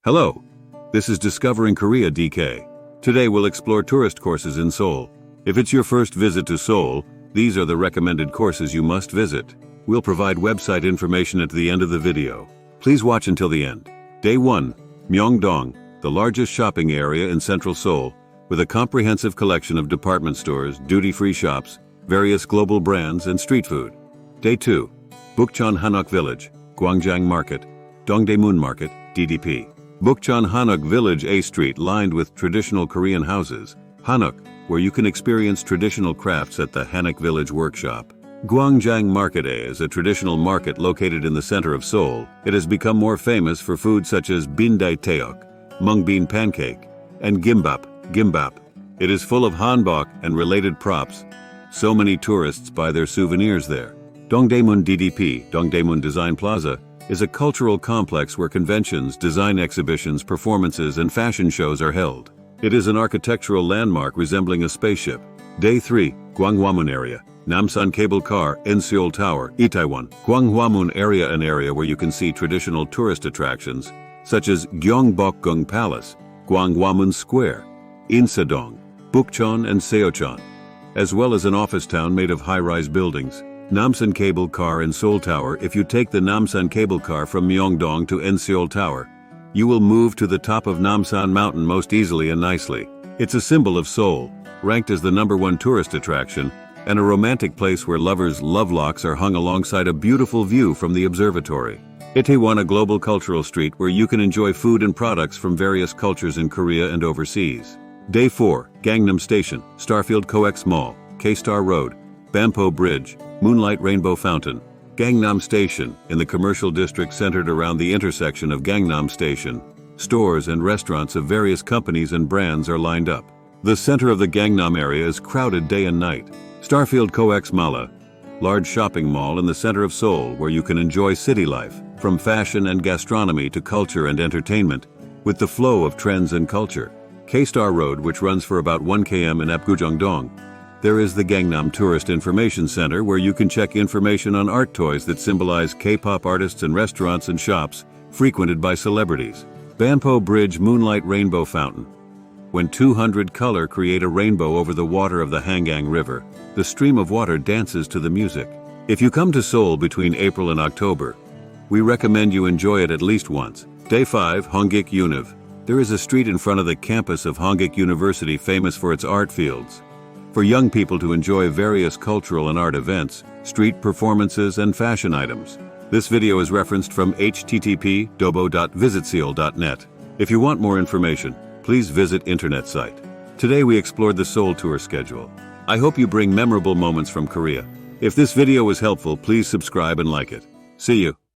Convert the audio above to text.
Hello, this is Discovering Korea DK. Today we'll explore tourist courses in Seoul. If it's your first visit to Seoul, these are the recommended courses you must visit. We'll provide website information at the end of the video. Please watch until the end. Day 1. Myeong-dong, the largest shopping area in central Seoul, with a comprehensive collection of department stores, duty-free shops, various global brands, and street food. Day 2. Bukchon Hanok Village, Gwangjang Market, Dongdaemun Market, DDP. Bukchon Hanok Village A Street lined with traditional Korean houses. Hanok, where you can experience traditional crafts at the Hanok Village Workshop. Gwangjang Market A is a traditional market located in the center of Seoul. It has become more famous for food such as Bindae-tteok, Mung Bean Pancake, and Gimbap. It is full of hanbok and related props. So many tourists buy their souvenirs there. Dongdaemun DDP, Dongdaemun Design Plaza, is a cultural complex where conventions, design exhibitions, performances, and fashion shows are held. It is an architectural landmark resembling a spaceship. Day 3. Gwanghwamun Area, Namsan Cable Car, Seoul Tower, Itaewon. Gwanghwamun Area, an area where you can see traditional tourist attractions such as Gyeongbokgung Palace, Gwanghwamun Square, Insadong, Bukchon, and Seocheon, as well as an office town made of high-rise buildings. Namsan Cable Car and Seoul Tower. If you take the Namsan Cable Car from Myeong-dong to Seoul Tower, you will move to the top of Namsan Mountain most easily and nicely. It's a symbol of Seoul, ranked as the #1 tourist attraction, and a romantic place where lovers' love locks are hung alongside a beautiful view from the observatory. Itaewon, a global cultural street where you can enjoy food and products from various cultures in Korea and overseas. Day 4. Gangnam Station, Starfield COEX Mall, K-Star Road, Bampo Bridge, Moonlight Rainbow Fountain. Gangnam Station, in the commercial district centered around the intersection of Gangnam Station. Stores and restaurants of various companies and brands are lined up. The center of the Gangnam area is crowded day and night. Starfield COEX Mall, large shopping mall in the center of Seoul where you can enjoy city life, from fashion and gastronomy to culture and entertainment, with the flow of trends and culture. K-Star Road, which runs for about 1 km in Apgujeongdong. There is the Gangnam Tourist Information Center where you can check information on art toys that symbolize K-pop artists and restaurants and shops frequented by celebrities. Bampo Bridge Moonlight Rainbow Fountain. When 200 color create a rainbow over the water of the Hangang River, the stream of water dances to the music. If you come to Seoul between April and October, we recommend you enjoy it at least once. Day 5. Hongik Univ. There is a street in front of the campus of Hongik University famous for its art fields. For young people to enjoy various cultural and art events, street performances, and fashion items. This video is referenced from http://dobo.visitseoul.net. If you want more information, please visit internet site. Today we explored the Seoul tour schedule. I hope you bring memorable moments from Korea. If this video was helpful, please subscribe and like it. See you.